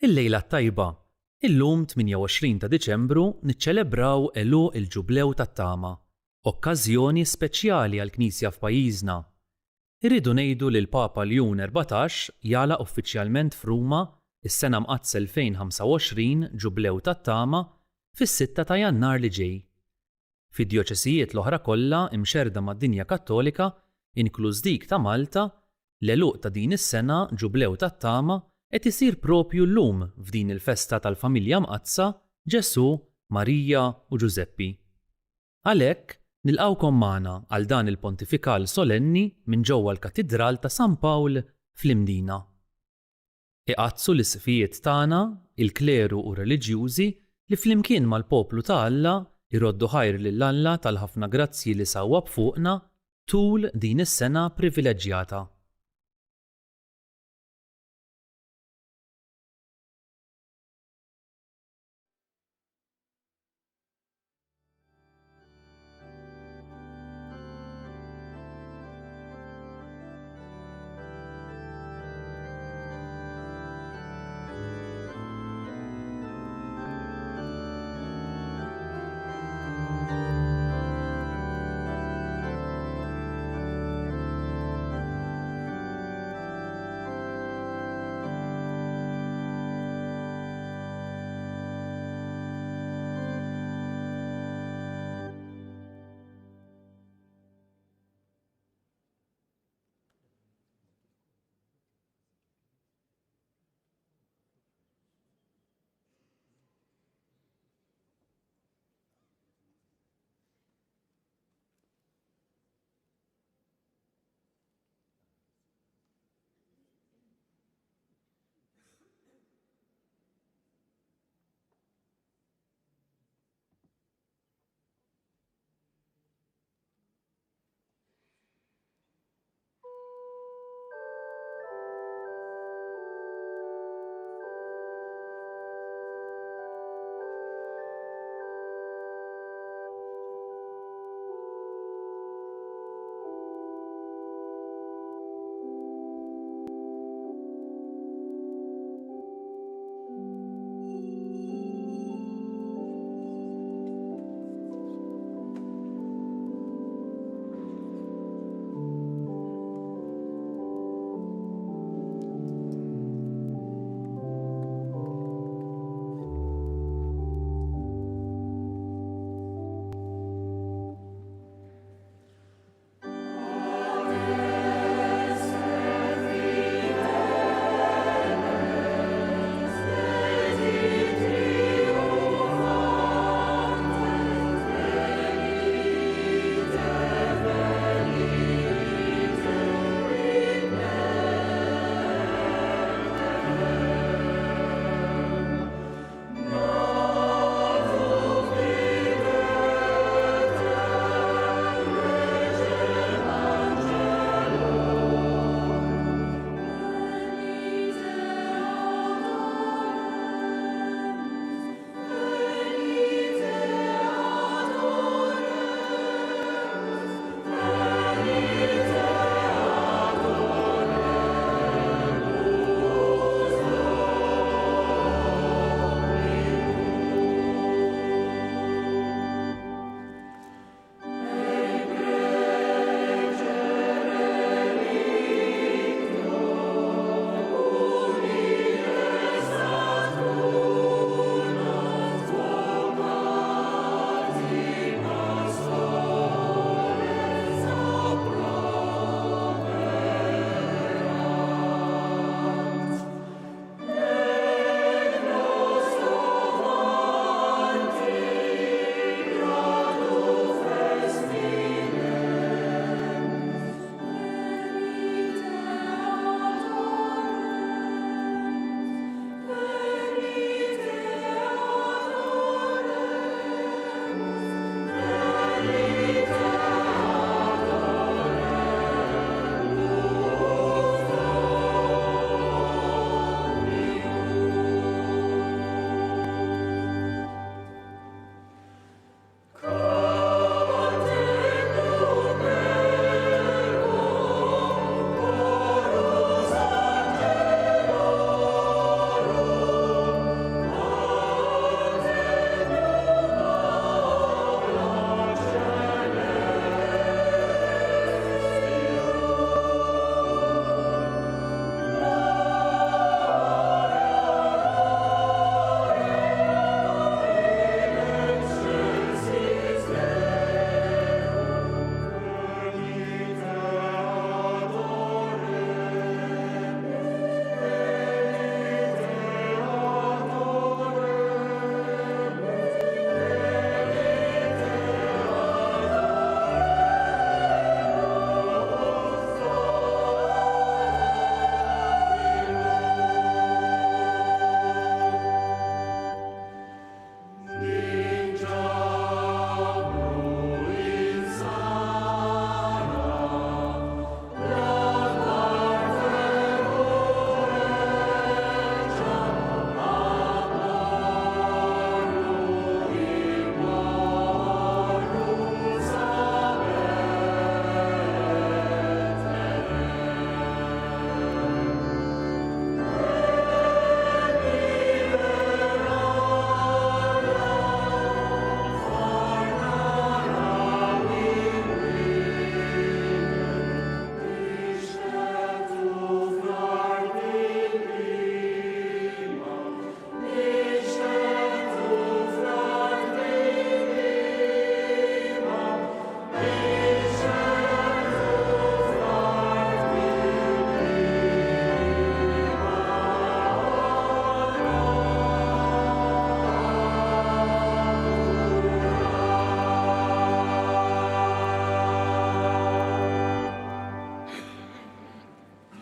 Il-lejla tajba. Illum 28 ta' Diċembru niċċelebraw Għeluq il-Ġublew tat-Tama, okkażjoni speċjali għall-Knisja f'pajjiżna. Irridu ngħidu li l-Papa Ljun 14 jagħlaq uffiċjalment f'Ruma is-sena mqazz 2025 Ġublew tat-Tama fis-6 ta' Jannar li ġej. Fid-djoċesijiet l-oħra kollha imxerda mad-dinja Kattolika, inkluż dik ta' Malta, l-Għeluq ta' din is-sena Ġublew tat-Tama qed isir proprju llum f'din il-festa tal-familja mqazza Ġesu, Marija u Ġuseppi. Għalhekk nilqgħukom magħna għal dan il-pontifikal solenni minn ġewwa l-Katidral ta' San Pawl fl-Imdina. Iqazzu l-isfijiet tagħna, il-kleru u reliġjużi li flimkien mal-poplu ta' Alla iroddu ħajr lil Alla tal-ħafna grazzi li sawwab fuqna tul din is-sena privileġġjata.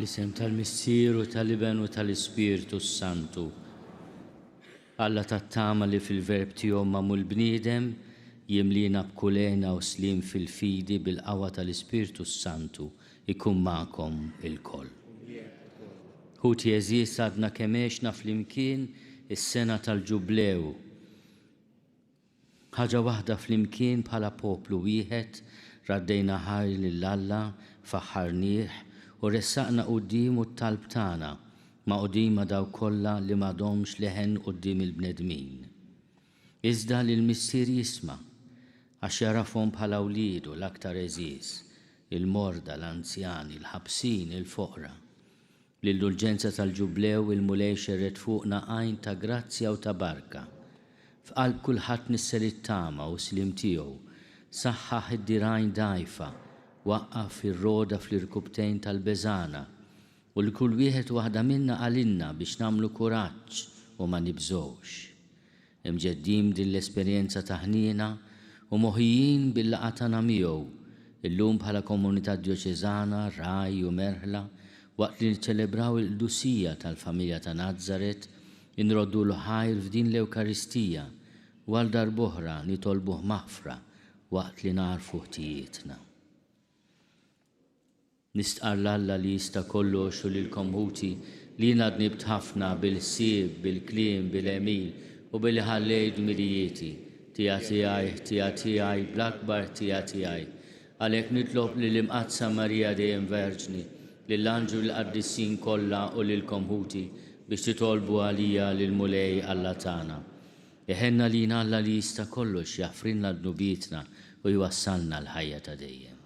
Fisem tal-Missieru tal-Iben u tal-Ispiritu Santu. Alla tat-tama li fil-verb tiegħu magħmul bniedem jimlina b'kulena u slim fil-fidi bil-qawwa tal-Ispiritu Santu ikun magħkom il-koll. Ħut jeżis għadna kemm għexna flimkien is-sena tal-Ġublew. Ħaġa waħda flimkien bħala poplu wieħed raddejna ħajr lill-Alla faħħarnieh u ressaqna quddiem t-talb tagħna ma' quddiem daw kollha li m'għadhomx leħen quddiem il-bnedmin. Iżda li l-missier jisma' għax jarafhom bħala wliedu l-aktar eżiż, il-morda, l-anzjani, l-ħabsin, il-foqra. L-indulġenza tal-Ġublew il-mulej xerret fuqna għajn ta' grazzja u ta' barka. F'qalb kulħadd nisser it-tama u slim tiegħu, saħħaħ id-dirajn dgħajfa, waqqaf ir-roda fl-irkubtejn tal-beżana u li kull wieħed waħda minna għalinna biex nagħmlu kuraġġ u ma nibżgħux. Imġeddim din l-esperjenza ta' ħniena u moħijin bil-laqgħa tagħna miegħu illum bħala komunità djoċeżana, raj u merħla waqt li nċelebraw il-qdusija tal-familja ta' Nażaret inroddu l-ħajr f'din l-Ewkaristija u għal darb'oħra nitolbuh maħfra waqt li narfu ħtijietna. Nistqar l-Alla li jista' kollox u lilkom ħuti li jiena dnibt ħafna bil-ħsieb, bil-kliem, bil-emil u bil-ħallejt mirijieti tiegħi bl-akbar tiegħi. Għalhekk nitlob lill-imqazza Marija dejjem Verġni, lill-anġu l-qaddissin kollha u lilkom ħuti biex titolbu għalija lill-mulej Alla tagħna. Iħenna lina Alla li jista' kollox jaħfrilna d-nubietna u jwassalna l-ħajja ta' dejjem.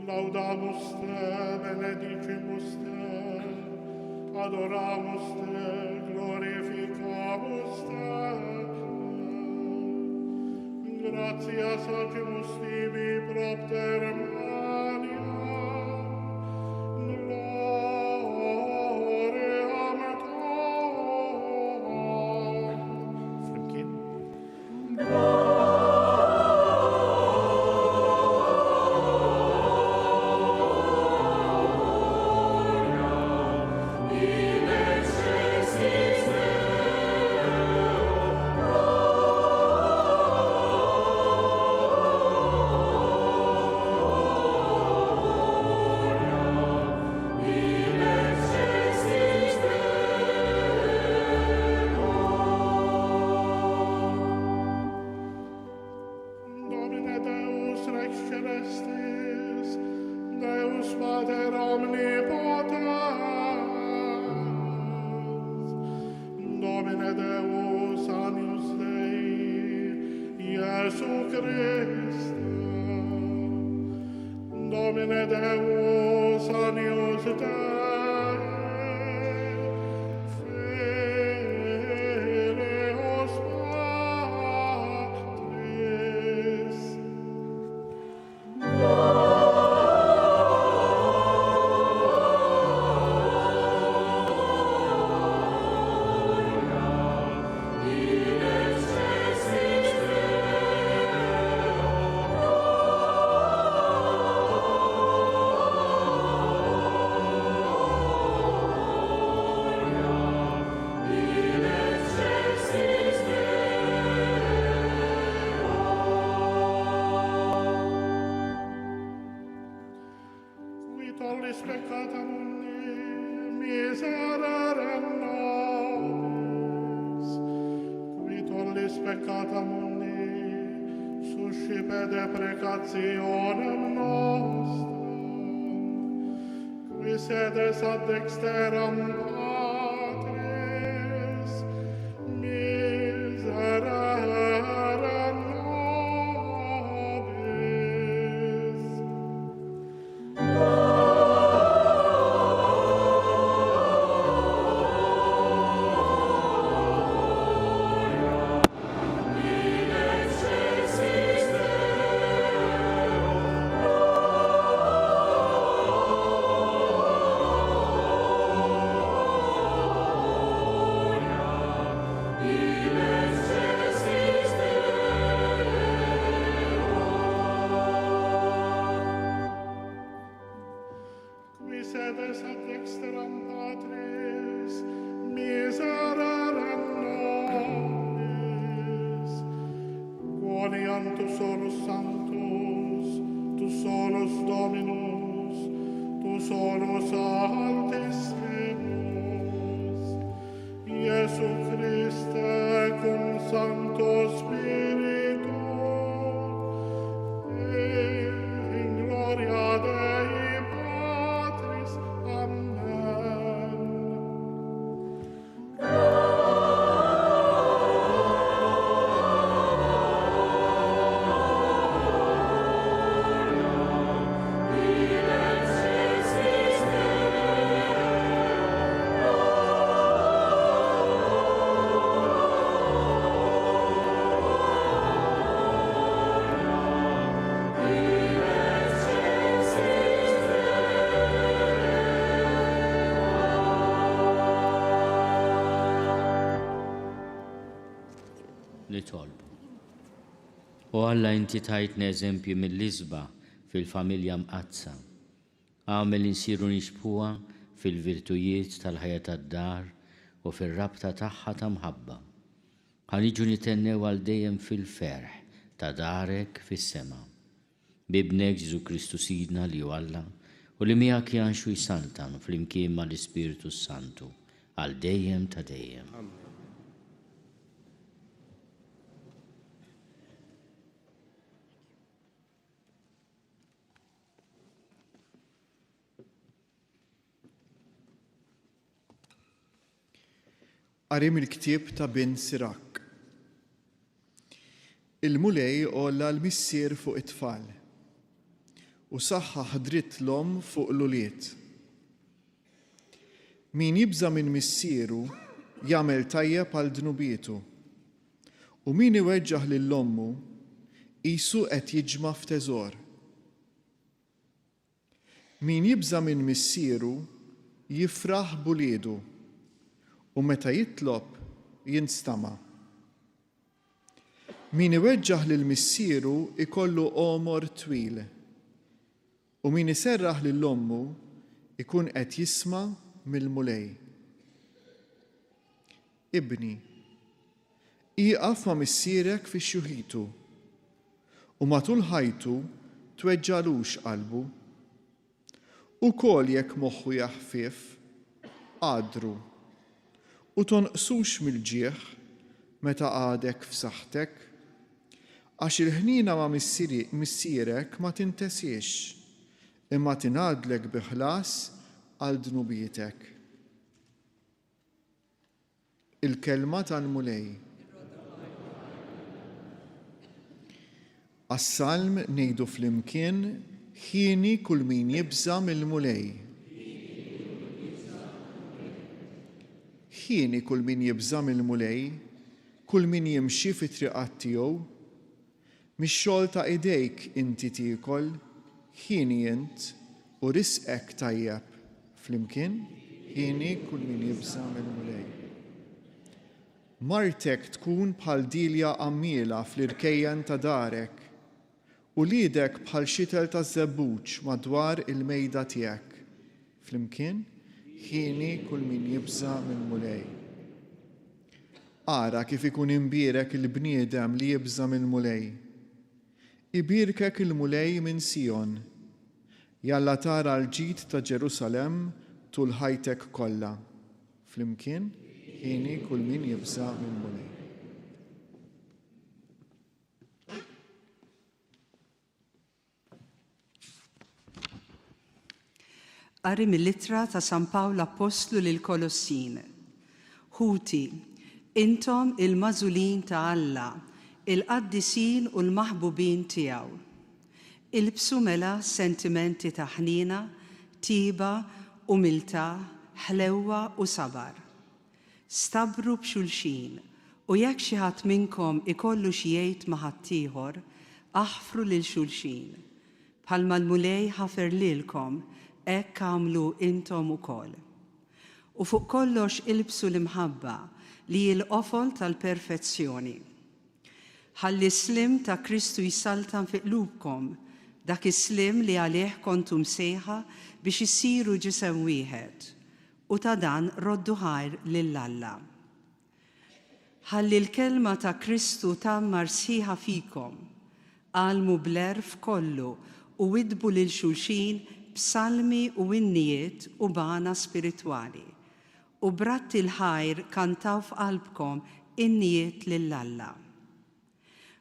Laudamus te, benedicimus te, adoramus te, glorificamus te. Gratias agimus tibi propter Maria, gloriam tuam. Flimkien. Deus Pater omnipotens, Domine Deus agnus Dei, Iesu Christe, Domine Deus agnus Dei, Filius Patris. Qui tollis peccata mundi, miserere nobis. Qui tollis peccata mundi, suscipe deprecationem nostram. Qui sedes ad dexteram Patris, miserere nobis. Qui sedes ad dexteram Patris, miserere nobis. Quoniam tu solus sanctus, tu solus Dominus, tu solus altissimus, Iesu Christe cum Sancto Spiritu, in gloria Dei Patris. Amen. Nitolbu. U Alla inti tajtna eżempju mill-izba fil-familja mqazza. Għamel insiru nixbuha fil-virtujiet tal-ħajja tad-dar u fir-rabta tagħha ta' mħabba. Ħaniġu nitennew għal dejjem fil-ferħ ta' darek fis-sema. Bibnek Ġesu Kristu Sidna li hu Alla u li miegħek janxu jsaltan flimkien mal-Ispiritu Santu għal dejjem ta' dejjem. Qarim il-ktieb ta' bin Sirak. Il-mulej olla l-missier fuq it-tfal u saħħaħ dritt l-om fuq l-uliet. Min jibża minn missieru jagħmel tajjeb għal dnubietu u min iweġġaħ lill-ommu qisu qed jiġma' f'teżor. Min jibża minn missieru jifraħ b'uliedu u meta jitlob jinstama'. Min iweġġaħ lill-missieru ikollu omor twil u min iserraħ lill-ommu ikun qed jisma' mill-mulej. Ibni, iqaf ma' missierek fix-xuħitu u matul ħajtu tweġġalux qalbu u kol jekk moħħu jaħfif għadru u tonqsux mill-ġieħ meta għadek f'saħħtek għax il-ħnina ma' missierek ma tintesiex imma tingħadlek bi ħlas għal dnubietek. Il-kelma tal-mulej. Għas-salm ngħidu flimkien ħieni kull min jibża mill-mulej. Ħieni kull min jibża mill-mulej, kull min jimxi fit-triqat tiegħu, mix-xogħol ta' idejk inti tiekol, ħieni int u risqek tajjeb. Flimkien ħieni kull min jibża mill-mulej. Martek tkun bħal dilja għammiela fl-irkejjen ta' darek u lidek bħal xitel ta' żebbuġ madwar il-mejda tiegħek. Flimkien ħieni kull min jibża mill-mulej. Ara kif ikun imbierek il-bniedem li jibża mill-mulej. Ibirkek il-mulej minn Sion. Jalla tara l-ġid ta' Ġerusalem tul ħajtek kollha. Flimkien ħieni kull min jibża mill-mulej. Qari mill-ittra ta' San Pawlu Apostlu lil Kolossin. Ħuti, intom il-mażulin ta' Alla, il-qaddisin u l-maħbubin tiegħu. Ilbsu mela sentimenti ta' ħnina, tiba, umiltà, ħlewwa u sabar. Stabru b'xulxin u jekk xi ħadd minnkom ikollu xi jgħid ma' ħadd ieħor, aħfru lil xulxin. Bħalma l-mulej ħafer lilkom, hekk għamlu intom ukoll. U fuq kollox ilbsu l-imħabba li l-qofol tal-perfezzjoni. Ħalli slim ta' Kristu jissaltan fi qlubkom, dak is-slim li għalih kontu msejħa biex issiru ġisem wieħed, u ta' dan roddu ħajr lill-Alla. Ħalli l-kelma ta' Kristu tammar sħiħa fikom, għalmu bl-erf kollu u widbu lil xulxin b'salmi u winnijiet u bana spiritwali, u bratti l-ħajr kantaw f'qalbkom innijiet lill-Alla.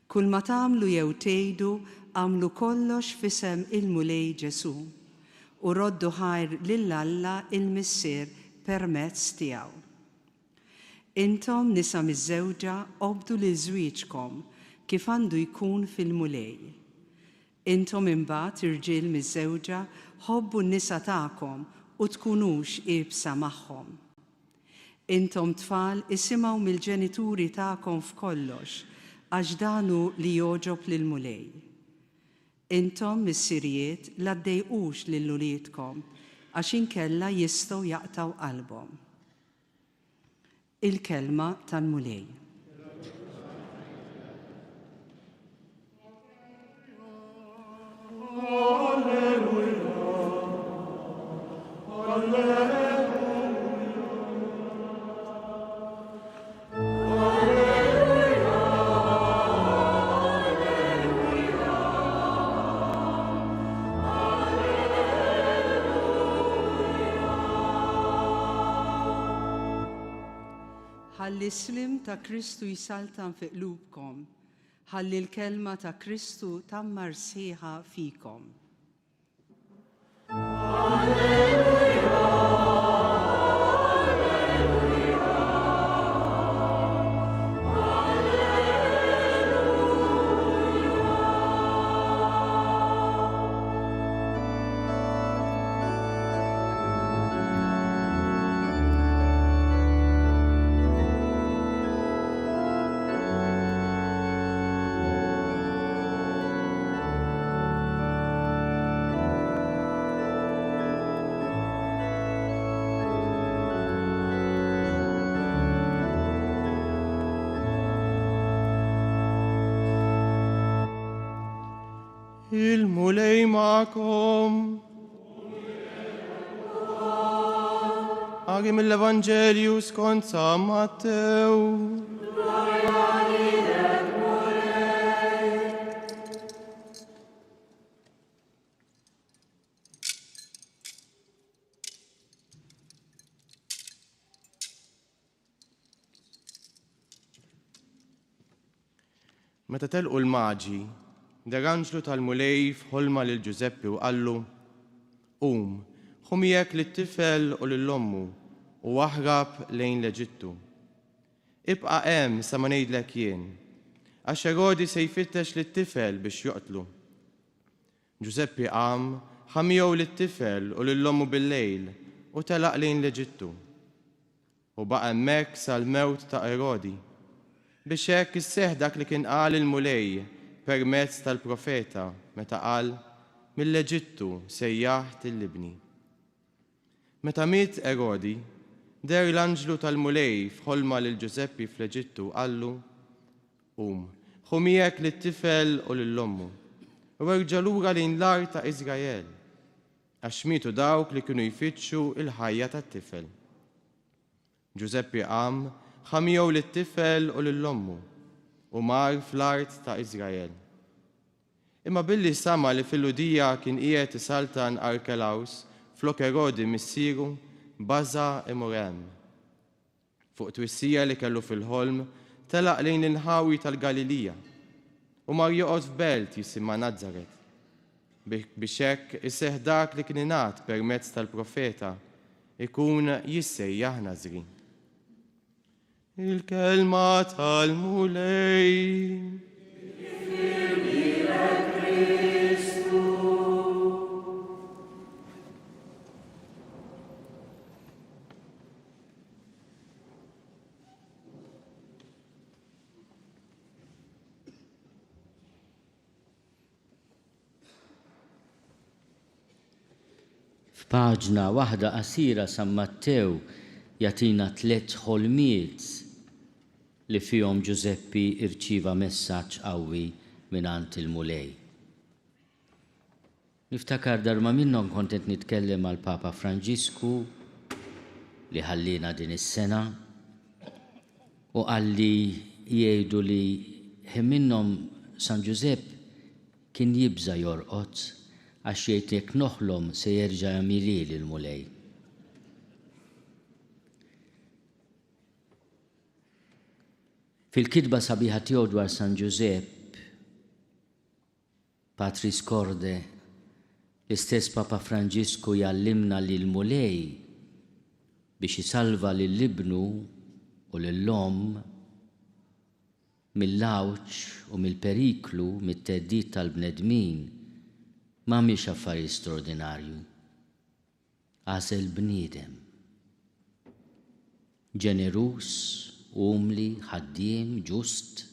Kull ma tagħmlu jew tgħidu għamlu kollox f'isem il-mulej Ġesu u roddu ħajr lill-Alla il-Missier permezz tiegħu. Intom nisa miż-żewġa obdu lil żwieġkom kif għandu jkun fil-mulej. Intom imbagħad irġiel miż-żewġa ħobbu n-nisa tagħkom u tkunux iebsa magħhom. Intom tfal isimgħu mill-ġenituri tagħkom f'kollox għax danu li joġob lill-mulej. Intom missirijiet la ddejqux lil uliedkom għax inkella jistgħu jaqtaw qalbhom. Il-kelma tal-mulej. Ħalli s-slim ta' Kristu jisaltan fi qlubkom, ħalli l-kelma ta' Kristu tammar sħiħa fikom. Il-mulej ma'kom. Għagi mill-Evanġelju skont San Mattew. Meta telqu l-maġi, Deranġlu tal-mulej f'ħolma lil Ġuseppi u qallu: خميك للطفل وللأمه واهرب لين لجدته. ابقى قام سما نيدلك ين عش هيرودي سيفتش للطفل بش يقتله. جوزيبي قام حميو للطفل وللأمه بالليل وتلق لين لجدته. وبقى ماك سالموت تا هيرودي بشاك السهدك اللي كان قال المولي برميت تا البروفيتا متى قال من لجدته سياحت اللبني. متى ميت هيرودي دار الانجلو تا المولي في حلمة للجوزيبي في لجدته وقال له قوم خميك للطفل وللأمه ورجلورا لين لار تا إسرائيل أشميتو داوك اللي كانوا يفتشوا الحياة الطفل. جوزيبي قام خميو للطفل وللأمه ومار في الأرض تا إسرائيل. إما باللي سما اللي في اللودية كان إيه تسالتان أركلاوس فلوك هيرودي مسيرو بازا إمورام فوق توسية اللي كانوا في الهولم تلق لين النهاوي تا الغاليلية ومار يقعد في بيت يسمى نازاريت بشك السهداك اللي كنينات برميت تا البروفيتا يكون يسيح نازرين. الكلمة المولي. Paġna waħda qasira sa Mattew jatina 3 ħolmiet li fihom Giuseppi irċiva messaġġ qawwi mingħand il-mulej. Niftakar darba minnhom kont qed nitkellem mal Papa Franġisku li ħallina din is-sena u qalli jgħidu li minnhom San Giusepp kien jibża jorqod għax jgħidlek noħlom se jerġa' jagħmilli l-mulej. Fil-kitba sabiħa tiegħu dwar San Giusepp, Patris Corde, l-istess Papa Franġisku jallimna li l-mulej biex jisalva lill-ibnu u lill-om mill-lawċ u mill-periklu mit-teddid tal-bnedmin ma mhix affarijiet straordinarju. Għażel bniedem ġenerus, umli, ħaddiem, ġust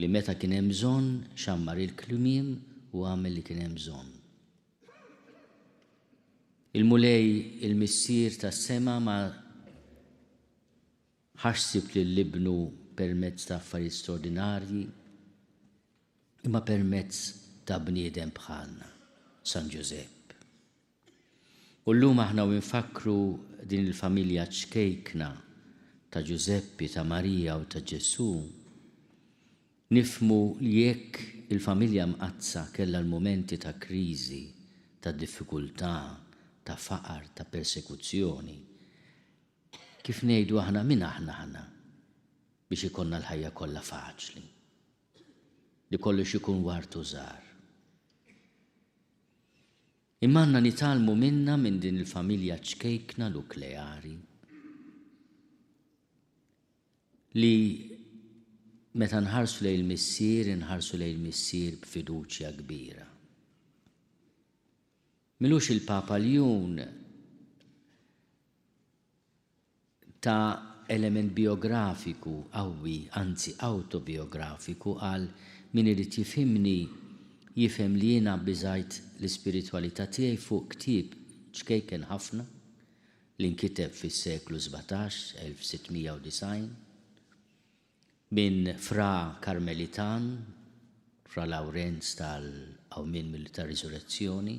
li meta kien hemm bżonn xammar il-klumiem u għamel li kien hemm bżonn. Il-mulej il-missier tas-sema ma ħassib lill-ibnu permezz ta' affarijiet straordinarji imma permezz ta' bniedem bħalna, San Giusepp. U llum aħna nfakru din il-familja ċkejkna ta' Giuseppi, ta' Marija u ta' Ġesu, nifmu li jekk il-familja mqazza kellha l-momenti ta' kriżi, ta' diffikultà, ta' faqar, ta' persekuzzjoni. Kif ngħidu aħna min aħna biex ikonna l-ħajja kollha faċli, li kollox ikun wartu żgħar. Imma għandna nitalmu minna minn din il-familja ċkejkna nukleari li meta nħarsu lejn il-missier nħarsu lejn il-missier b'fiduċja kbira. Milux il-Papa Ljun ta' element biografiku qawwi, anzi autobiografiku għal min irid jifhimni jifhem li jiena biżgħid l-ispiritwalità tiegħi fuq ktieb ċkejken ħafna li nkiteb fis-seklu 17, 1690 minn fra Karmelitan, fra Lawrenz tal-Awmin ta' Riżurrezzjoni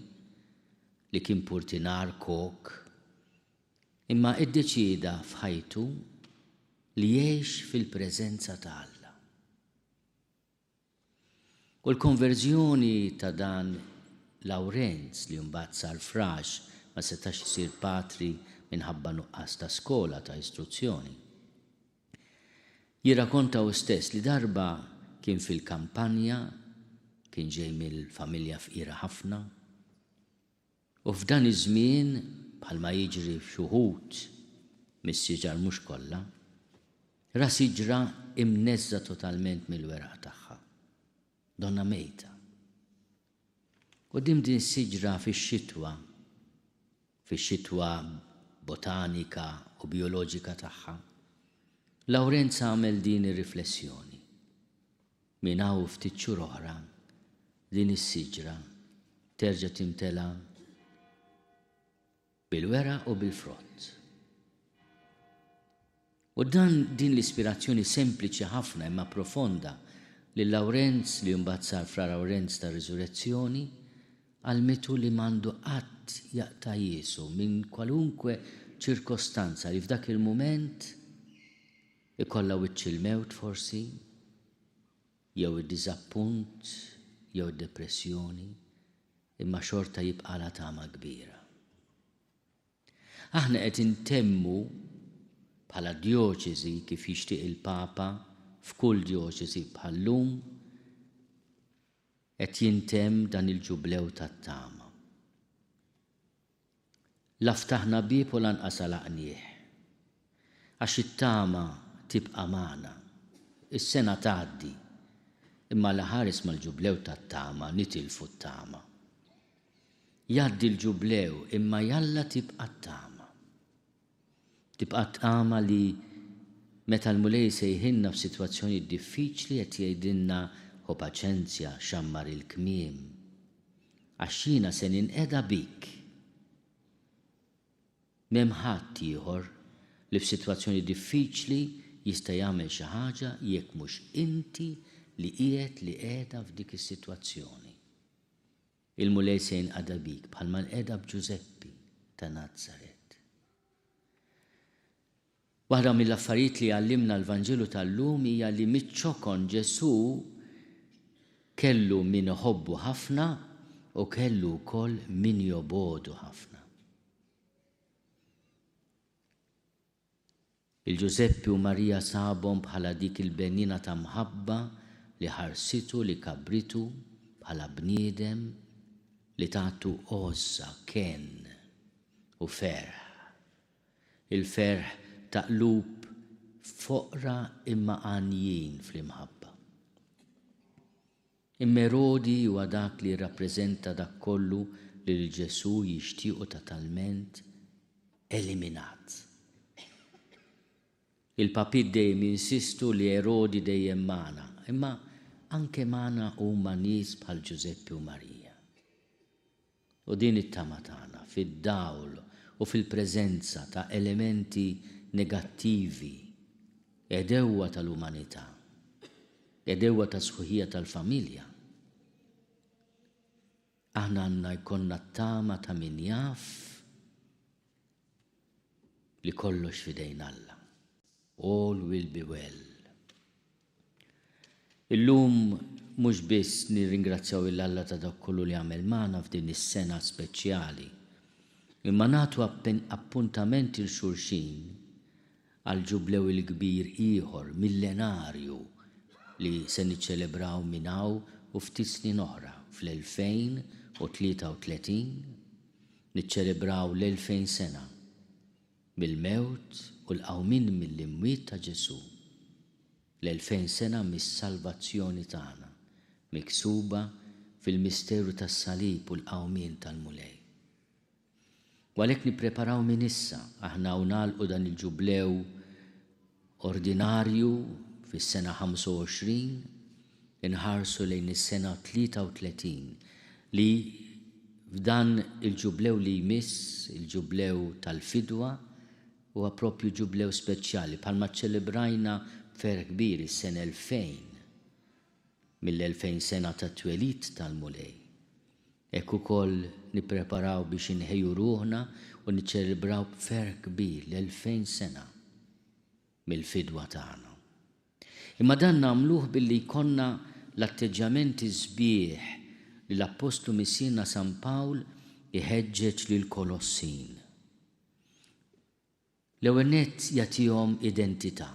li kien purtinar kok, imma iddeċida f'ħajtu li jgħix fil-preżenza ta' Alla. U l-konverżjoni ta' dan Lawrenz li mbagħad sar frax ma setax isir patri minħabba nuqqas ta' skola ta' istruzzjoni. Jirrakkonta hu stess li darba kien fil-kampanja, kien ġej mill-familja fqira ħafna, U f'dan iż-żmien bħalma jiġri f'xuħud mis-siġar mhux kollha, ra siġra imneżża totalment mill-weraq tagħha. Donna mejta. U din siġra fix-xitwa botanika u bioloġika tagħha, Lawrenz għamel din ir-riflessjoni. Minn hawn ftit xhur oħra din is-siġra terġa' timtela bil-weraq u bil-frott. U din l-ispirazzjoni sempliċi ħafna imma profonda li Lawrenz li mbagħad sar fra Lawrenz ta' Riżurezzjoni għalmitu li m'għandu qatt jaqta' Jesu minn kwalunkwe ċirkostanza li f'dak il-mument ikollha wiċċ il-mewt forsi, jew id-diżappunt, jew id-depressjoni, imma xorta jibqa' tama kbira. Aħna qed intemmu bħala dioċesi kif jixtieq il-Papa f'kull dioċesi bħallum qed jintemm dan il-ġublew tat-tama. La ftaħna bieb u lanqas għalaqnieh. Għax it-tama tibqa' magħna. Is-sena tgħaddi, imma l-ħares mal-ġublew tat-tama nitilfu t-tama. Jgħaddi l-ġublew imma jalla tibqa' t-tama. Tibqa' t-tama li meta l-mulej sejħinna f'sitwazzjoni diffiċli qed jgħidilna ħu paċenzja xammar il-kmiem għax jiena se ninqeda bik. M'hemm ħadd ieħor li f'sitwazzjoni diffiċli jista' jagħmel xi ħaġa jekk mhux inti li qiegħda f'dik is-sitwazzjoni. Il-mulej se jinqeda bik bħalma nqeda b'Ġuseppi ta' Nazaret. Waħda mill-affarijiet li għallimna l-Vanġelu tal-lum hija li miċ-ċokon Ġesu kellu min iħobbu ħafna u kellu wkoll min jobodu ħafna. Il-Ġuseppi u Marija sabhom bħala dik il-benina ta' mħabba li ħarsitu li kabritu bħala bniedem li tagħtu għoża ken u ferħ. Il-ferħ ta' qlub foqra imma għanjin fl-imħabba. Imma Erodi huwa dak li rappreżenta dak kollu li l-Ġesu jixtiequ totalment eliminat. Il-papid dejjem insistu li Erodi dejjem magħna, imma anke magħna huma nies bħal Ġuseppi u Marija. U din it-tama tagħna fid-dawl u fil-preżenza ta' elementi negattivi, edewwa tal-umanità, edewwa ta' sħuħija tal-familja. Aħna għandna jkollna t-tama ta' min jaf li kollox f'idejn Alla. All will be well. Illum mhux biss nirringrazzjaw il-Alla ta' dak kollu li għamel magħna f'din is-sena speċjali, imma nagħtu appuntament il-xulxin għal ġublew il-kbir ieħor millenarju li se niċċelebraw minn hawn u ftit snin oħra fl-2033 niċċelebraw l-2000 sena mill-mewt u l-qawmin mill-imwiet ta' Ġesu. L-2000 sena mis-salvazzjoni tagħna miksuba fil-misteru tas-salib u l-qawmin tal-mulej. U għalhekk nippreparaw minn issa aħna u nagħlqu dan il-ġublew ordinarju fis-sena 25 inħarsu lejn is-sena 33 li f'dan il-ġublew li jmiss il-ġublew tal-fidwa huwa proprju ġublew speċjali bħalma ċċelebrajna fer kbir is-sena 2000 mill-2000 sena ta' twelid tal-mulej. Hekk ukoll nippreparaw biex inħejju ruħna u niċċelebraw fer kbir l-2000 sena mill-fidwa tagħna. Imma dan nagħmluh billi jkollna l-atteġġamenti sbieħ li l-Apostlu Missierna San Pawl iħeġġeġ lill-Kolossin. L-ewwel nett jagħtihom identità.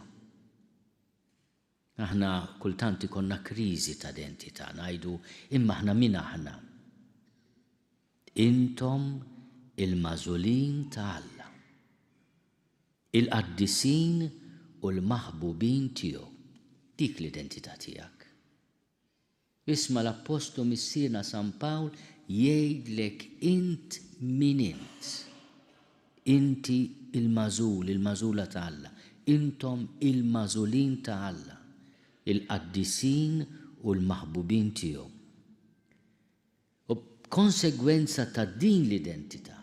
Aħna kultant ikollna kriżi ta' identità, ngħidu imma aħna min aħna. Intom il-mażulin ta' Alla, il-qaddisin u l-maħbubin tiegħu. Dik l-identità tiegħek. Isma l-Apostlu missierna San Pawl jgħidlek int min int. Inti il-mażul, il-mażula ta' Alla. Intom il-mażulin ta' Alla, il-qaddisin u l-maħbubin tiegħu. U b'konsegwenza ta' din l-identità,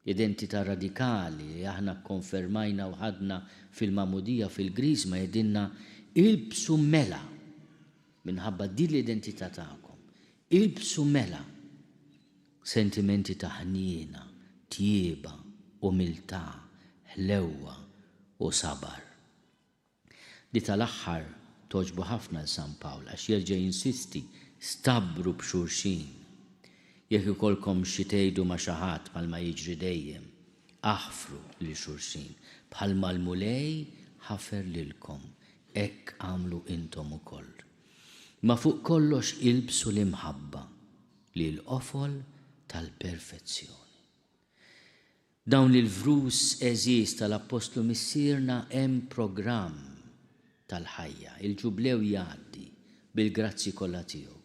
identità radikali li aħna konfermajna u ħadna fil-mamudija fil-Grisma jedinna ilbsu mela minħabba din l-identità tagħkom. Ilbsu mela sentimenti ta' ħniena, tjieba, umiltà, ħlewwa u sabar. Di tal-aħħar toġbu ħafna l-San Pawl għax jerġa' jinsisti stabru b'xulxin. Jekk ikolkom xi tgħidu ma' xi ħadd bħalma jiġri dejjem, aħfru li xulxin bħalma l-mulej ħafer lilkom, hekk għamlu intom ukoll. Ma fuq kollox ilbsu l-imħabba li l-qofol tal-perfezzjoni. Dawn il-vrus eżis tal-Apostlu missierna hemm programm tal-ħajja, il-ġublew jgħaddi bil-grazzi kollha tiegħu.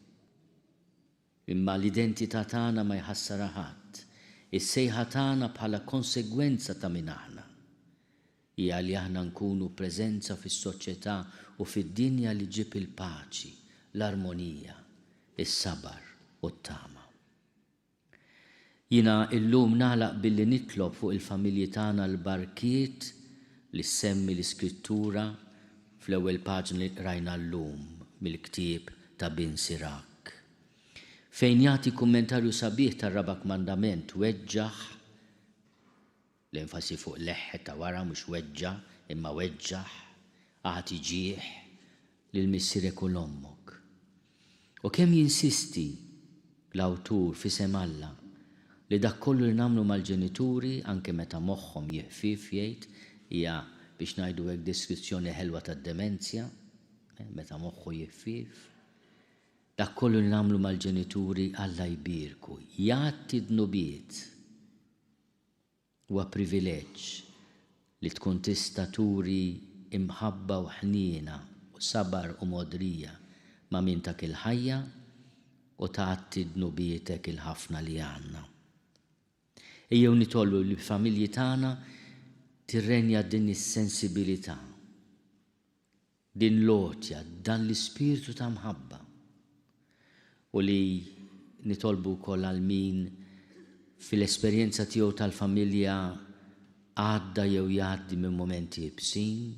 Imma l-identità tagħna ma jħassara ħadd, is-sejħa tagħna bħala konsegwenza ta' min aħna hija li aħna nkunu preżenza fis-soċjetà u fid-dinja li ġib il-paċi, l-armonija, is-sabar u t-tama. Jiena illum nagħlaq billi nitlob fuq il-familji tagħna l-barkiet li semmi l-Iskrittura fl-ewwel paġna li qrajna llum mill-ktieb ta' Bin Sirak. Fejn jagħti kummentarju sabiħ tar-raba' mandament weġġaħ l-enfasi fuq leħħet ta' wara mhux weġġa' imma weġġaħ agħti ġieħ lil missierek u l-ommok. U kemm jinsisti l-awtur fisem Alla li dak kollu li nagħmlu mal-ġenituri anke meta moħħhom jeħfif jgħid hija biex ngħidu hekk deskrizzjoni ħelwa tad-demenzja, meta moħħu jeħfif. Dak kollu li nagħmlu mal-ġenituri Alla jbierku, jagħti dnubiet. Huwa privileġġ li tkun tista' turi imħabba u ħniena u sabar u modrija ma' min tak il-ħajja u tagħti dnubietek il-ħafna li għandna. Ejjew nitolbu li familji tagħna tirrenja din is-sensibilità, din lotja, dan l-ispirtu ta' mħabba. U li nitolbu wkoll għal min fil-esperjenza tiegħu tal-familja għadda jew jgħaddi minn momenti ibsin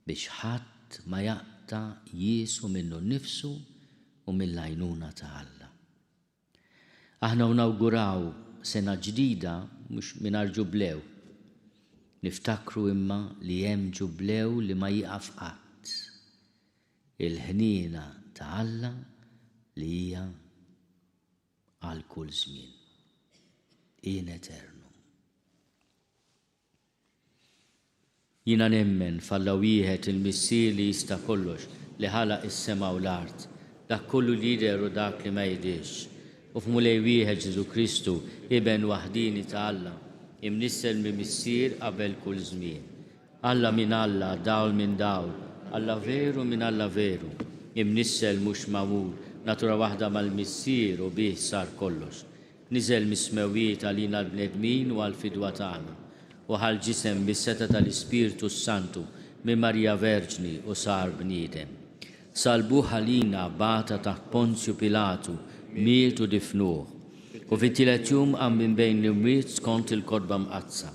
biex ħadd ma jaqta' jiesu minnu nnifsu u mill-għajnuna ta' Alla. Aħna nawguraw sena ġdida mhux mingħajr ġublew. Niftakru imma li hemm ġublew li ma jiqaf qatt. Il-ħniena ta' Alla li hija għal kull żmien. In eternu. Jiena nemmen falla wieħed il-missier li jista' kollox li ħalaq is-sema u l-art, dak kollu li jidher u dak li ma jidhirx. U f'mulej wieħed Ġesu Kristu iben waħdini ta' Alla, imnissel minn missier qabel kull żmien. Alla minn Alla, dawl minn dawl, Alla veru minn Alla veru, imnissel mhux magħmul, natura waħda mal-missier u bih sar kollox. Niżel mismewiet għalina l-bnedmin u għal-fidwa tagħna u ħal-ġisem bis-seta tal-Ispirtu Santu minn Marija Verġni u sar bniedem. Salbuh għalina bata taħt Ponzju Pilatu, miet u difnuh u fit-tielet jum qam minn bejn l-imwiet skont il-kodba mqazza.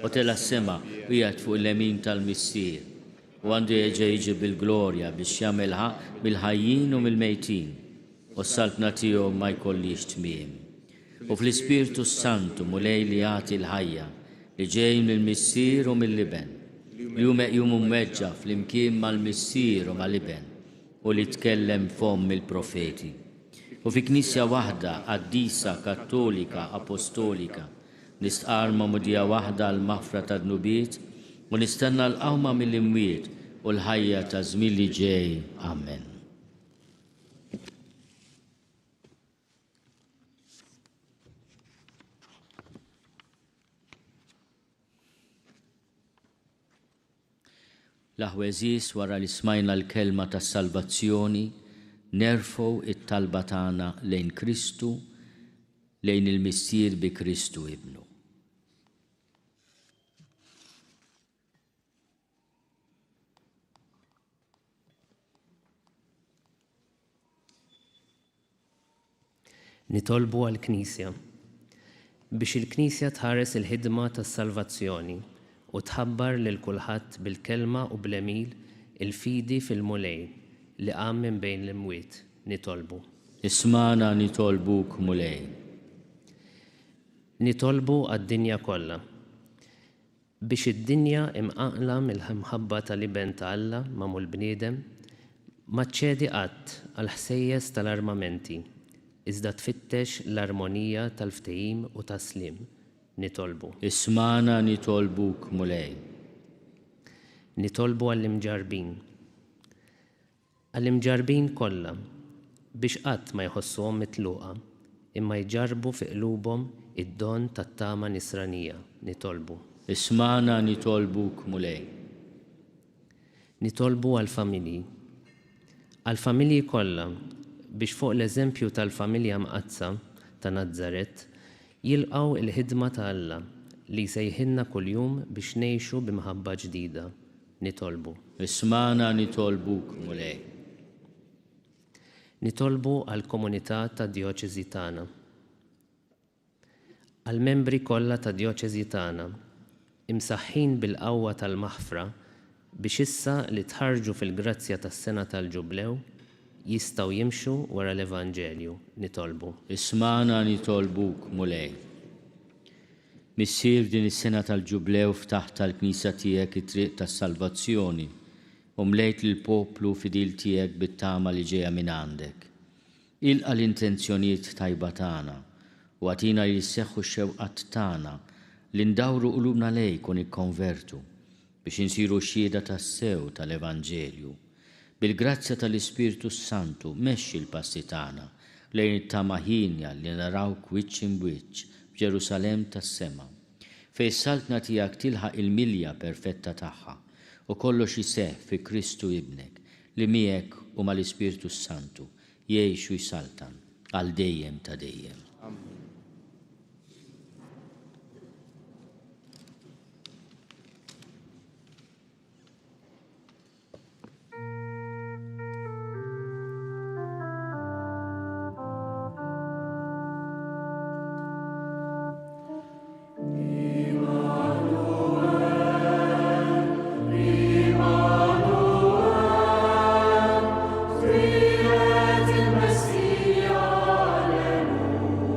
U tela s-sema u jgħid fuq il-lemin tal-missier u għandu jiġi bil-glorja biex jagħmelha mill-ħajjin u mill-mejtin u s-saltna tiegħu ma jkollix tmiem. U fl-Ispirtu Santu mulej li jagħti l-ħajja li ġej mill-missier u mill-liben li hu meqjum mweġġa fl-imkien mal-missier u mal-liben u li tkellem fom mill-profeti. U fi knisja waħda qaddisa kattolika apostolika nistqar mamudija waħda l-maħfra ta' dnubiet u nistenna l-qawma mill-imwiet u l-ħajja ta' żmien li ġej. Amen. L-aħweżis wara li smajna l-kelma tas-salvazzjoni, nerfgħu it-talba tagħna lejn Kristu, lejn il-missier bi Kristu ibnu. Nitolbu għall-Knisja biex il-Knisja tħares il-ħidma tas-salvazzjoni u tħabbar lil kulħadd bil-kelma u bl-emil il-fidi fil-mulej li qam minn bejn l-imwiet. Nitolbu. Ismana nitolbuk mulej. Nitolbu għad-dinja kollha biex id-dinja imqaqla mill-ħimħabba tal-iben ta' Alla magħmul bniedem ma ċċedi qatt għal ħsejjes tal-armamenti iżda tfittex l-armonija tal-ftehim u tas-slim. Nitolbu. Ismana nitolbuk mulej. Nitolbu għall-imġarbin. Għall-imġarbin kollha biex qatt ma jħossuhom mitluqa imma jġarbu fi qlubhom id-don tat-tama nisranija. Nitolbu. Ismana nitolbuk mulej. Nitolbu għall-familji. Għall-familji kollha biex fuq l-eżempju tal-familja mqazza ta' Nazzaret jilqgħu il-ħidma ta' Alla li jsejħilna kuljum biex ngħixu b'imħabba ġdida. Nitolbu. Ismana nitolbuk mulej. Nitolbu għall-komunità tad-djoċeżi tagħna. Għall-membri kollha tad-djoċeżi tagħna imsaħħin bil-qawwa tal-maħfra biex issa li tħarġu fil-grazzja tas-sena tal-Ġublew jistgħu jimxu wara l-Evanġelju. Nitolbu. Ismana nitolbuk mulej. Missier din is-sena tal-Ġublew ftaħt tal-Knisja tiegħek it-triq tas-salvazzjoni u mlejt lill-poplu fidil tiegħek bit-tama li ġejja minn għandek. Ilqa l-intenzjonijiet tajba tagħna u għatina li jisseħħu x-xewqat tagħna li ndawru qulubna lejk u nikkonvertu biex insiru xhieda tas-sew tal-Evanġelju. Bil-grazzja tal-Ispiritu Santu mexxi l-passi tagħna lejn it-tama ħinja li narawk wiċċ imwiċċ f'Ġerusalemm tas-sema fejn s-saltna tiegħek tilħaq il-milja perfetta tagħha u kollox iseħħ fi Kristu ibnek li miegħek u mal-Ispiritu Santu jgħix u jsaltan għal dejjem ta' dejjem. Fiat in Messia, Alleluia.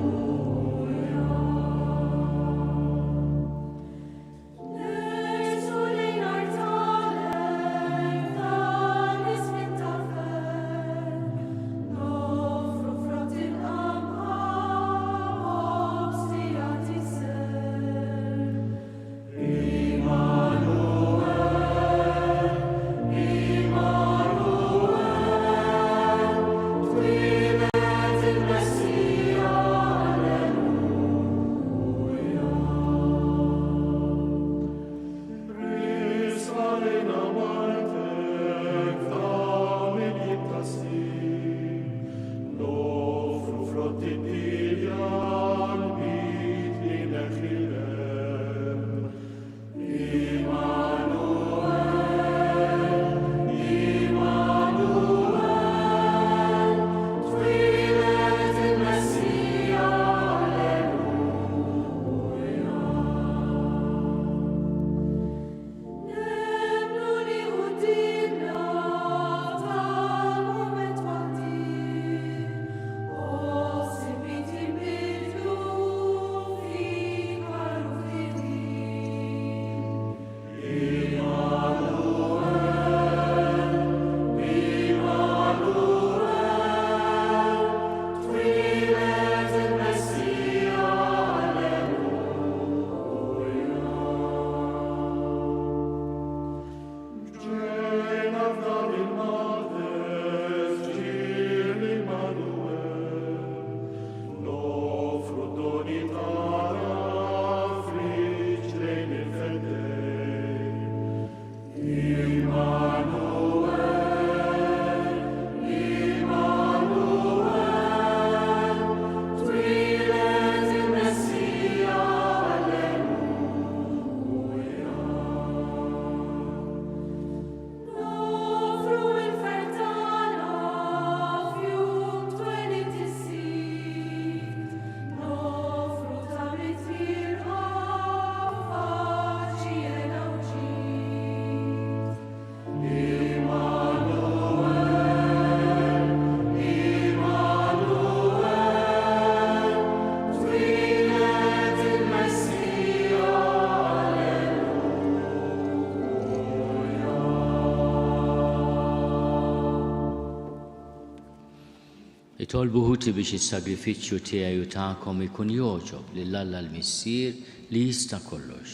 Nitolbu ħuti biex is-sagrifiċċju tiegħi u tagħkom ikun jogħġob lill-Alla l-Missier li jista' kollox.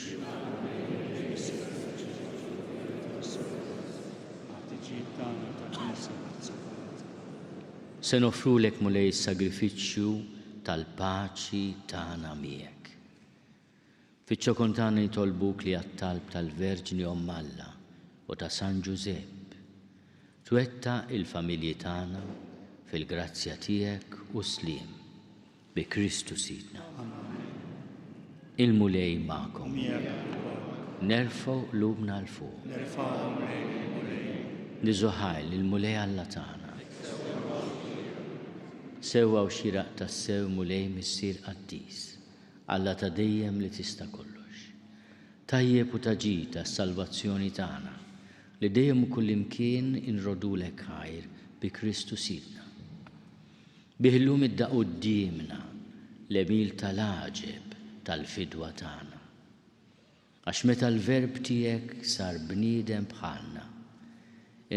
Se nofrulek mulej is-sagrifiċċju tal-paċi tagħna miegħek. Fiċ-ċokontana nitolbuk li għat-talb tal-Verġni Omm Alla u ta' San Ġusepp twetta il-familji tagħna fil-grazzja tiegħek u sliem bi Kristu Sidna. Il-mulej magħkom. Nerfgħu qlubna l fuq. Niżuħajl il-mulej Alla tagħna. Sewwa u xiraq tas-sew mulej missier qaddis, Alla ta' dejjem li tista' kollox. Tajjeb u taġid tas-salvazzjoni tagħna li dejjem u kullimkien inrodulek ħajr bi Kristu Sidna. Biħllum id-daq qudiemna l-emil tal-aġeb tal-fidwa tagħna. Għax meta l-verb tiegħek sar bniedem bħalna,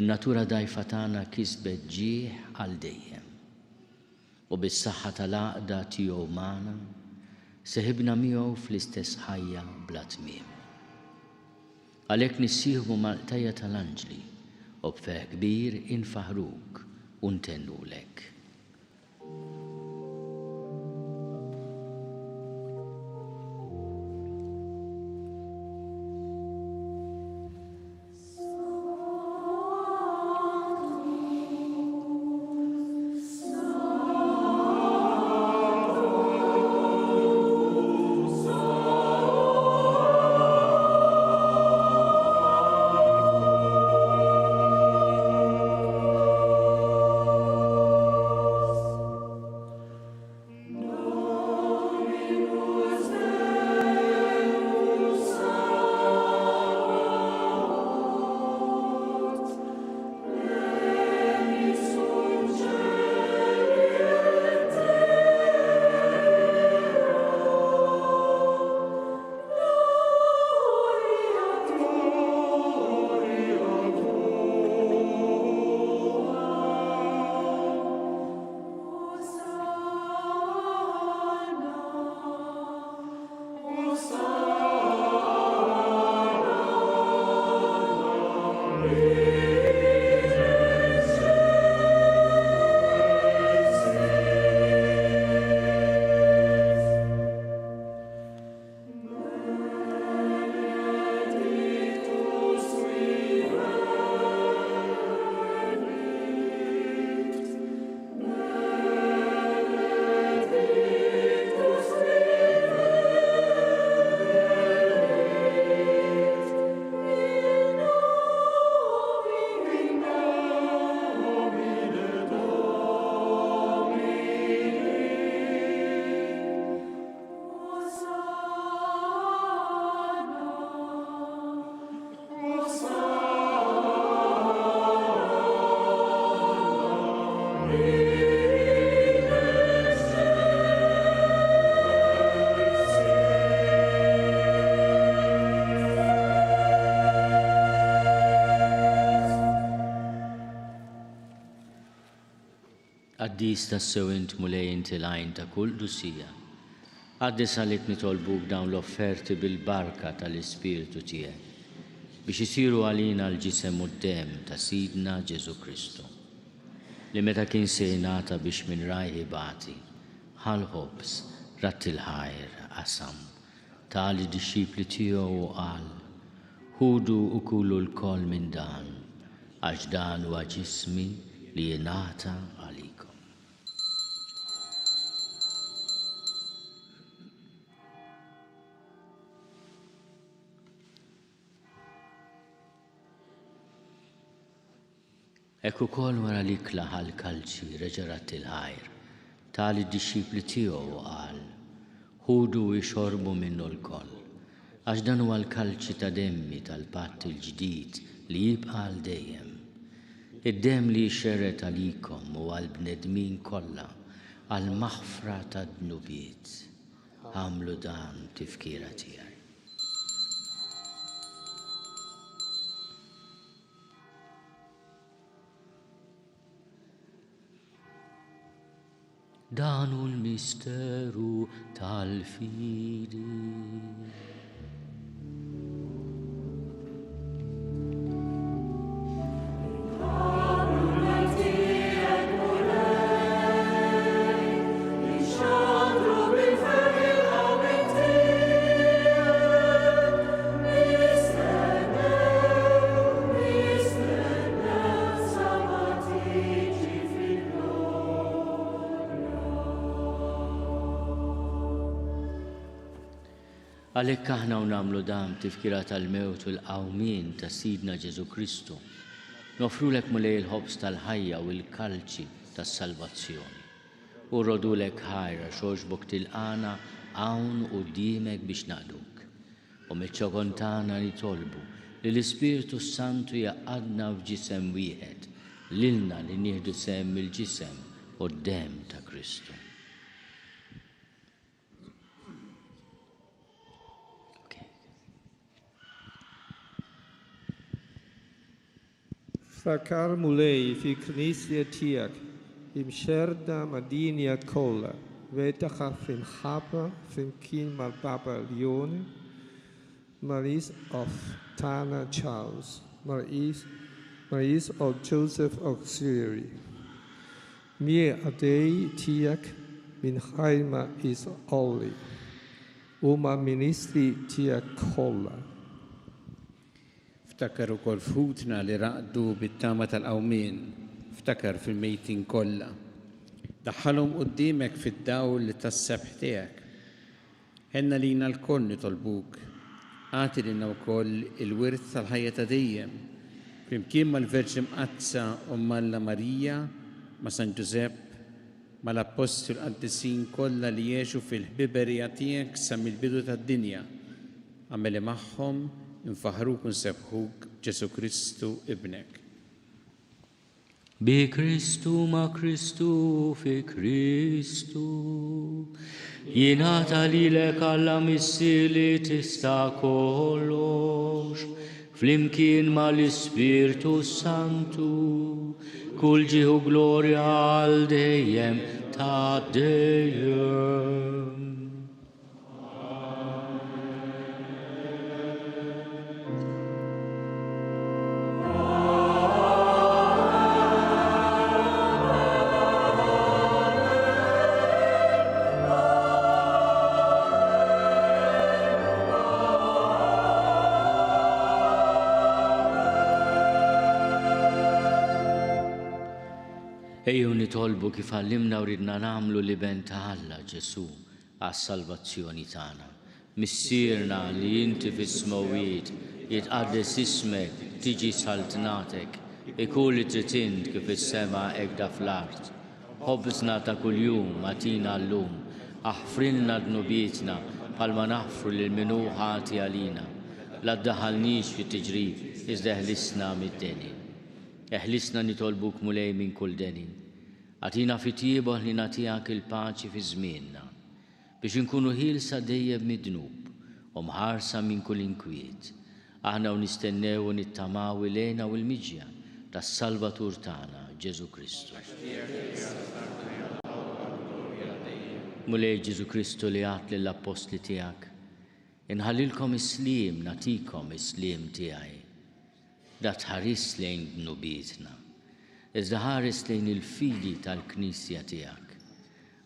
in-natura dgħajfa tagħna kisbet ġieħ għal dejjem. U bis-saħħa tal-għaqda tiegħu magħna seħibna miegħu fl-istess ħajja bla tmiem. Għalhekk nissieħbu mal-qtajja tal-anġli u b'ferħ kbir infaħruk u ntennulek. Qaddis tas-sew int mulej inti l-għajn ta' kull dusija. Qaddis għalik nitolbuk dawn l-offerti bil-barka tal-Ispiritu tiegħek biex isiru għalina l-ġisem u d-dem ta' Sidna Ġesu Kristu li meta kien se jingħata biex minn rajħi bati ħal-ħobs rat il-ħajr qasam tali dixxipli tiegħu u qal ħudu u kulu l-koll minn dan għax dan huwa ġismi li jingħata għalikom. Ekku kol wara li klaħal kalċi reġarat il-ħajr, tali d-dixxipli tiegħu qal, ħudu jxorbu minnu l-koll, għax dan huwa l-kalċi ta' demmi tal-patt il-ġdid li jibqa' għal dejjem. Id-dem li jxerret għalikom u għal-bnedmin kollha għal-maħfra ta' dnubiet. Għamlu dan tifkira tiegħi. danu l-misteru tal-fidi. Għalhekk aħna nagħmlu dam tifkira tal-mewt u l-qawmien ta' Sidna Ġesu Kristu, nofrulek mulej il-ħobs tal-ħajja u l-kalċi tas-salvazzjoni. U rodulek ħajra xogħġbok tilqana hawn quddiemek biex naqduk. U miċ-ċokon tagħna nitolbu li l-Ispiritu Santu jaqgħadna f'ġisem wieħed, lilna li nieħdu sehem mill-ġisem u d-demm ta' Kristu. Fakar mulej fi knisja tijak, imxerda madinja kolla, vetaxa fil-ħabba fil-kien mal-Papa Leone, Maris of Tana Charles, Maris of Joseph Auxiliary. Mie adei tijak min ħajma is oli, uma ministri tijak kolla. Ftakar ukoll futna li raqdu bit-tama tal-qawmien, ftakar fil-mejtin kollha. Daħħalhom quddiemek fid-dawl li tas-sebħ tiegħek. Ħenna lina l-koll nitolbuk, għati lilna wkoll il-wirt tal-ħajja ta' dejjem, flimkien mal-Verġi Mqazza Umm Alla Marija, ma' San Ġusepp, mal-Apostol qaddisin kollha li jgħixu fil-ħbiberija tiegħek sa mill-bidu tad-dinja. Għameli magħhom infaħruk u nsebħuk Ġesu Kristu ibnek. Bi Kristu ma' Kristu fi Kristu, jingħata lilek Alla missi li tista' kollox, flimkien mal-Ispirtu Santu, kull ġieħu glorja għal dejjem ta' dejjem. Ejju nitolbu kif għallimna u ridna nagħmlu li ben ta' Alla Ġesu għas-salvazzjoni tagħna. Missierna li inti fis-smawiet jitqaddes ismek, tiġi saltnatek, ikun li trid int kif is-sema hekk fl-art. Ħobżna ta' kuljum atina llum, aħfrilna dnubietna bħalma naħfru lil min hu ħati għalina. La ddaħħalniex fit-tiġrib, iżda eħlisna mid-denin. Eħlisna nitolbuk mulej minn kull denin. Għatina fit-tiebaħ li nagħtihak il-paċi fi żmienna, biex inkunu ħielsa dejjem mid-dnub u mħarsa minn kull inkwiet. Aħna nistennew u nittamaw ilejna u l-miġja tas-Salvatur tagħna Ġesu Kristu. Mulej Ġesu Kristu li għat lill-Apostli tiegħek, inħallilkom is-sliem nagħtikom is-sliem tiegħi. Da tħares lejn dnubietna, iżda ħares lejn il-fidi tal-Knisja tiegħek.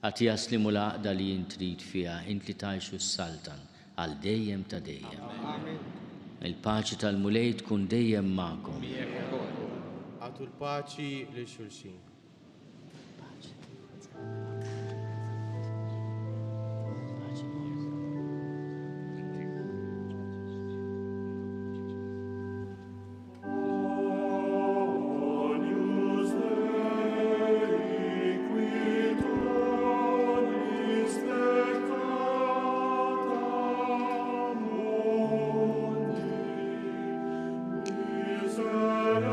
Għati jaslimu l-għaqda li jintrid fiha int li tgħixu s-saltan għal dejjem ta' dejjem. Il-paċi tal-mulej tkun dejjem magħkom. Għatu l-paċi li xulxin. Israel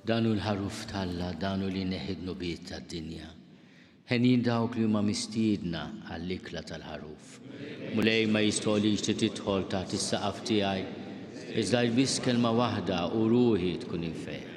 danu l-ħaruf talla, danu li neħidnu bit tad-dinja. Ħenin dawk li huma mistiedna għall-ikla tal-ħaruf. Mulej ma jistolix titħol taħt is-saqaf tiegħi, iżda biss kelma waħda u ruħi tkun infejn.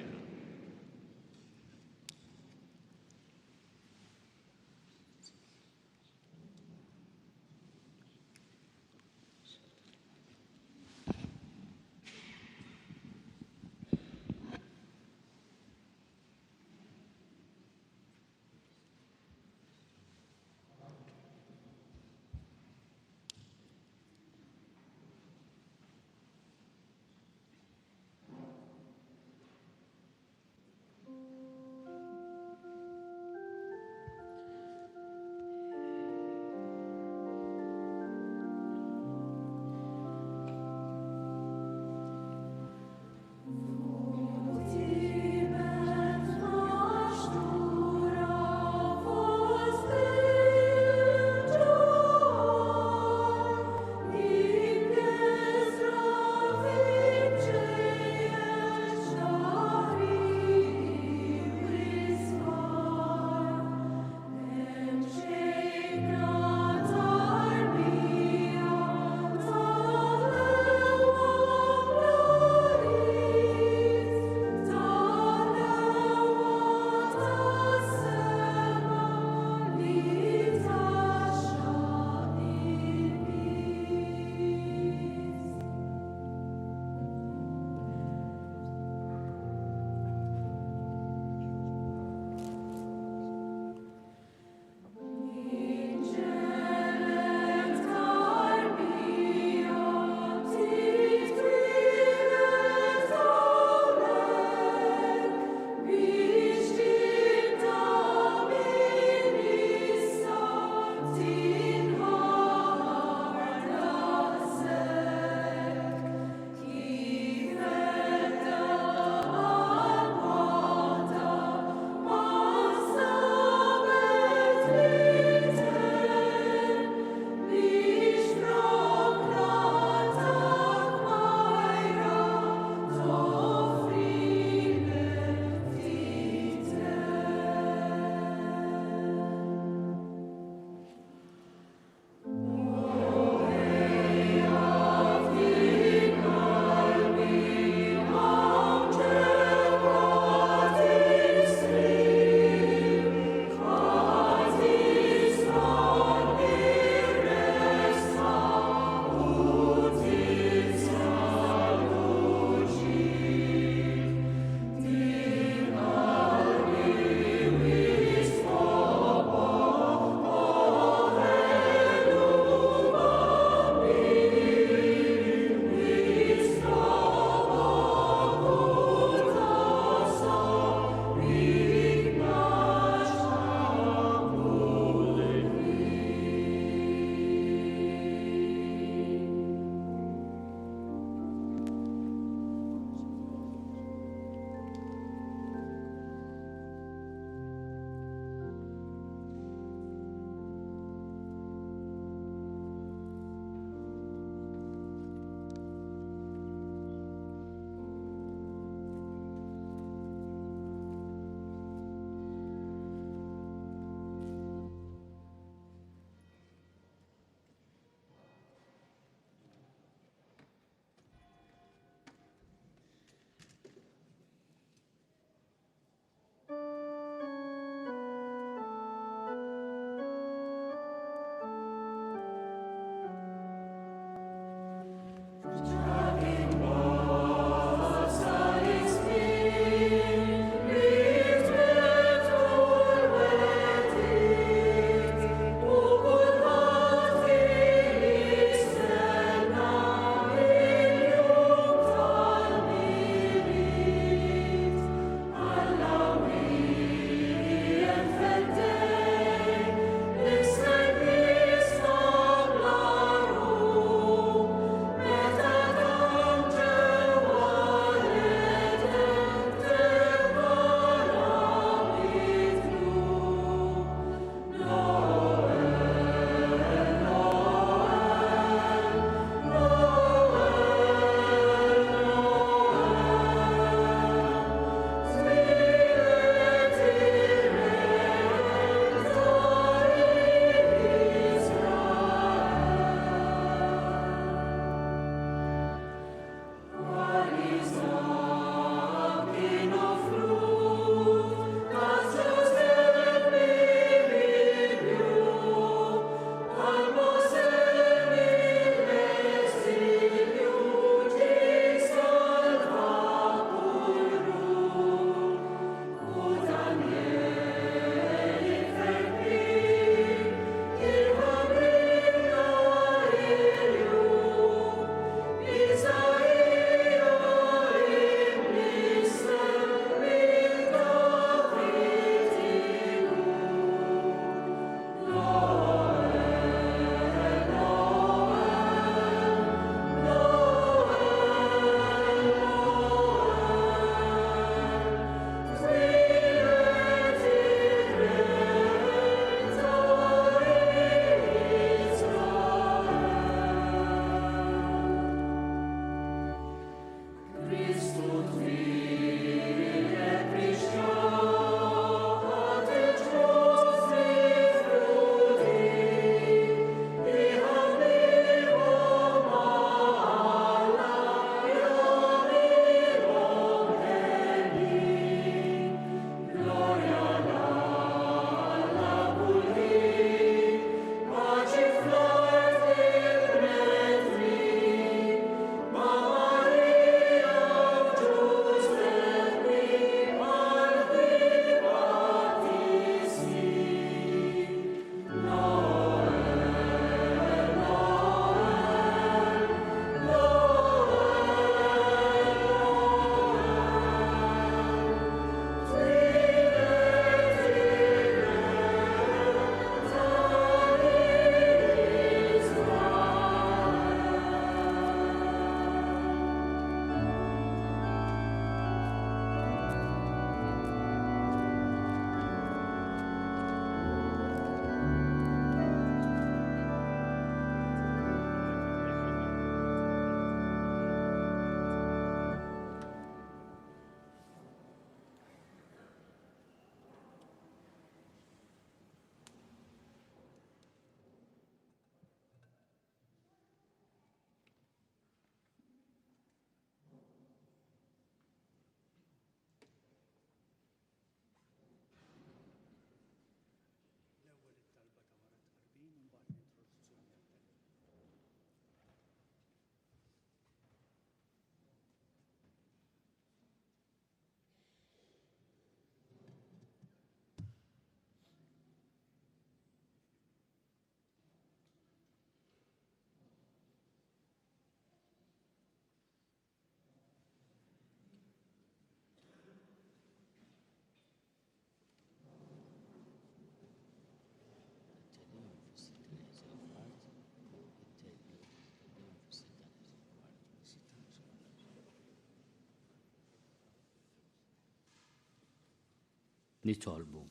nitolbu.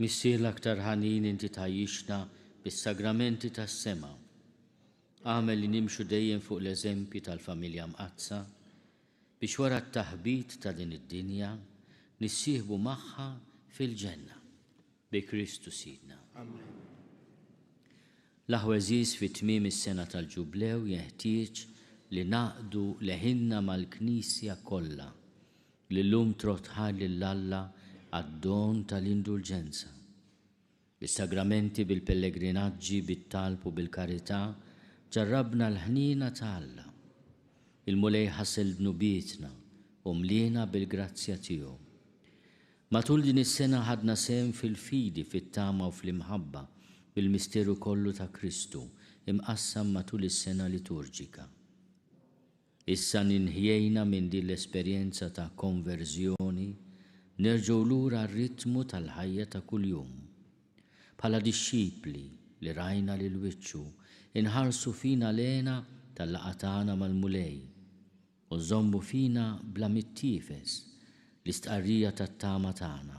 Missier l-aktar ħanin inti tajjixna bis-sagramenti tas-sema. Għamel li nimxu dejjem fuq l-eżempji tal-familja mqazza biex wara t-taħbit ta' din id-dinja nissieħbu magħha fil-ġenna bi Kristu Sidna. L-aħweżiż fit-tmiem is-sena tal-ġublew jeħtieġ li naqdu leħinna mal-Knisja kollha li llum trotħal lill-Alla għad-don tal-indulġenza. Bis-sagramenti bil-pellegrinaġġi, bit-talb u bil-karità ġarrabna l-ħnina ta' Alla. Il-mulej ħassel dnubietna u mliena bil-grazzja tiegħu. Matul din is-sena ħadna sehem fil-fidi, fit-tama u fl-imħabba bil-misteru kollu ta' Kristu imqassam matul is-sena liturġika. Issa ninħjejna minn din l-esperjenza ta' konverżjoni nerġgħu lura r-ritmu tal-ħajja ta' kuljum. Bħala dixxipli li rajna lil wiċċu inħarsu fina lena tal-laqatana mal-mulej u żommu fina bla mittifes l-istqarrija tat-tama tagħna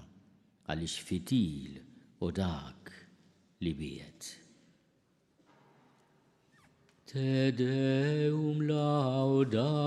għaliex fitil u dak li biet. Te Deum laudamus.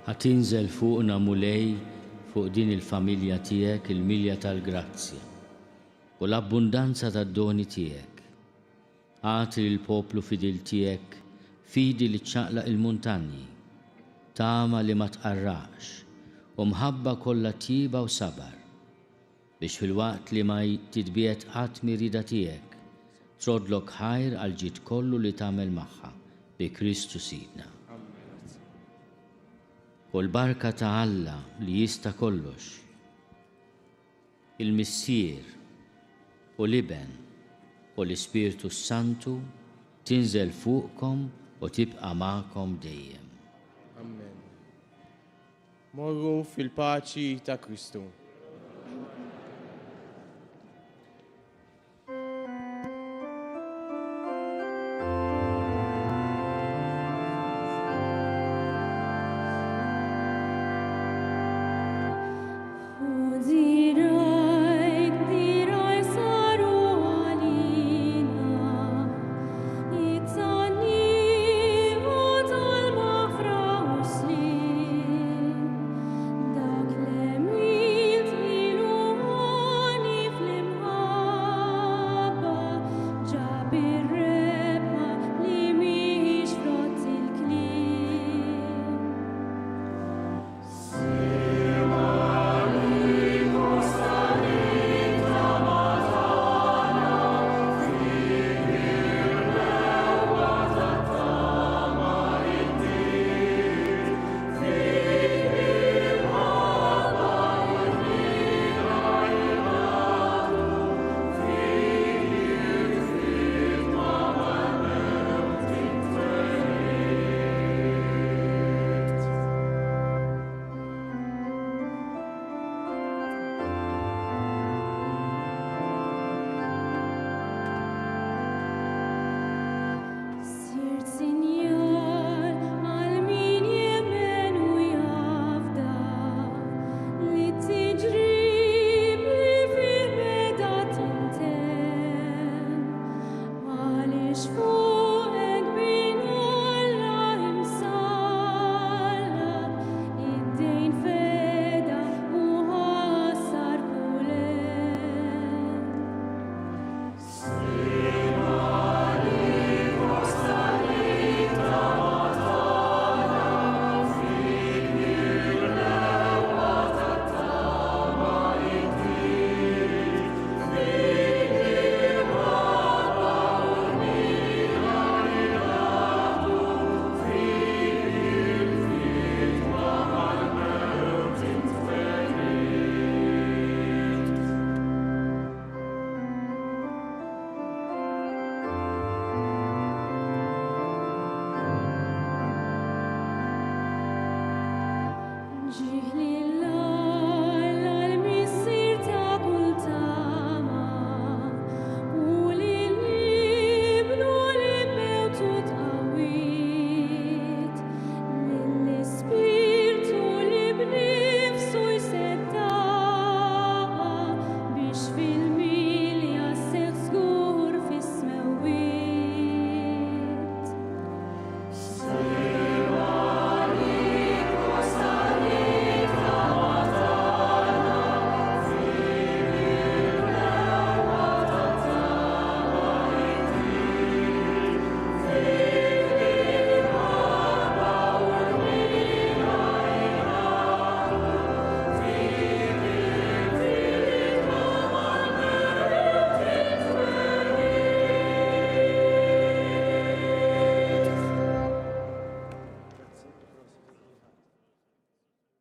Ħatinżel fuqna mulej fuq din il-familja tiegħek il-milja tal-grazzja u l-abbundanza tad-doni tiegħek. Għati l-poplu fidil tiegħek fidi li ċaqlaq il-muntanji, tama li ma tqarraqx u mħabba kollha tjiba u sabar biex fil-waqt li ma titbiet qatt mirida tiegħek trodlok ħajr għal ġid kollu li tagħmel magħha bi Kristu Sidna. U l-barka ta' Alla li jista' kollox, il-Missier u l-Iben u l-Ispirtu Santu tinżel fuqkom u tibqa' magħkom dejjem. Amen. Morru fil-paċi ta' Kristu. Dak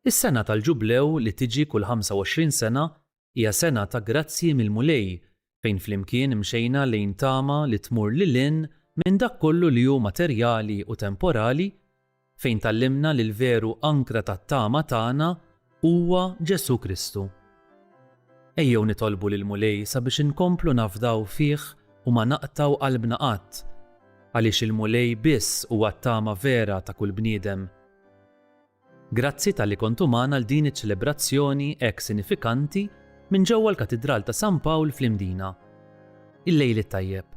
Is-sena tal-ġublew li tiġi kull 25 sena hija sena ta' grazzi mill-mulej fejn flimkien imxejna lejn tama li tmur lilin minn dak kollu li hu materjali u temporali fejn tallimna li l-veru ankra tat-tama tagħna huwa Ġesu Kristu. Ejjew nitolbu lill-mulej sabiex inkomplu nafdaw fih u ma naqtaw qalbna qatt, għaliex il-mulej biss huwa t-tama vera ta' kull bniedem. Grazzi tal-li kontu magħna l din iċ-ċelebrazzjoni hekk sinifikanti minn ġewwa l-Katedral ta' San Pawl fl-Imdina. Il-lejl it-tajjeb.